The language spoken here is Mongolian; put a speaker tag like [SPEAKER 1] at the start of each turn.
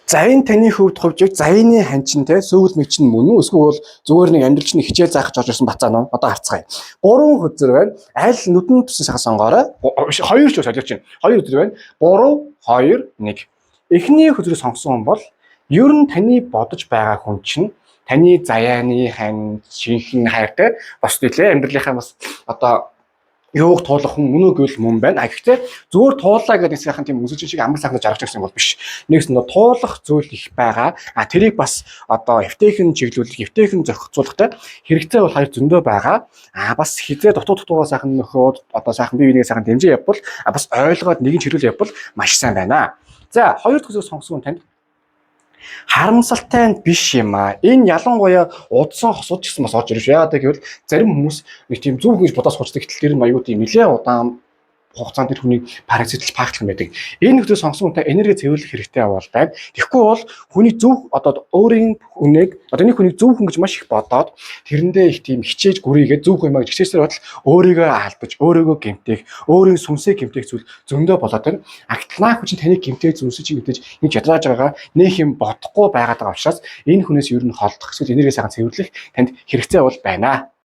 [SPEAKER 1] За энэ таны хувьд заяаны ханчинтай сүүл мэг чинь мөн үү? Эсвэл зүгээр нэг амьдралч нэг хичээл заах гэж орж ирсэн бацаа нөө. Одоо харцгаая. 3 хөзөр байна. Аль нүдэн тусан сайхан сонгоорой. 2 ч солиорч байна. 2 өдөр байна. 3 2 1. Эхний хөзрийг сонгосон хүн бол ер нь таны бодож байгаа хүн чинь таны заяаны хань шинхэн хайртай бас тийлээ амьдралынхаа бас одоо юуг туулах хүн мөн үү гэвэл мөн байна. Гэхдээ зүгээр туулаа гэдэг сайхан тийм өсөж шиг амар сайхан жаргаж ирсэн бол биш. Нэгс нь туулах зүйл их байгаа. Тэрийг бас одоо эвтэйхэн чиглүүлэх, эвтэйхэн зохицуулахтай хэрэгтэй бол хоёр зөндөө байгаа. Бас хизээ дутуугаа сайхан нөхөд одоо сайхан бие биенээ сайхан дэмжиж явбал бас ойлгоод нэг нь чирүүл явбал маш сайн байна. За хоёр дахь зүйлийг сонгосон танд харамсалтай биш юм аа. Энэ ялангуяа удсан хосууд ч гэсэн бас орж ирж яагаад гэвэл зарим хүмүүс нэг тийм зөв гэж бодож суучдаг гэтэл тэр нь аюу тийм нэлээ удаан хугацаанд тэр хүний паразитлж паачлах юм байдаг. Энэ нөхцөл сонгосон хүнтэй энерги цэвэрлэх хэрэгтэй бол байна. Тэгэхгүй бол хүний зөв одоо өөрийн хүнийг одоо нэг хүнийг зөв хүн гэж маш их бодоод тэрэндээ их тийм хичээж гүрийгээд зөв хүн юм гэж хичээсээр бодол өөрийгөө алдаж, өөрийгөө гэмтэх, өөрийн сүнсээ гэмтэх зүйл зөндөө болоод байна. Агтлаа хүн чинь таныг гэмтээ зүнсэж гэмтэж нэг ядрааж байгаа нэг юм бодохгүй байгаад байгаа учраас энэ хүнээс ер нь холдох эсвэл энерги сайхан цэвэрлэх танд хэрэгцээ бол байна.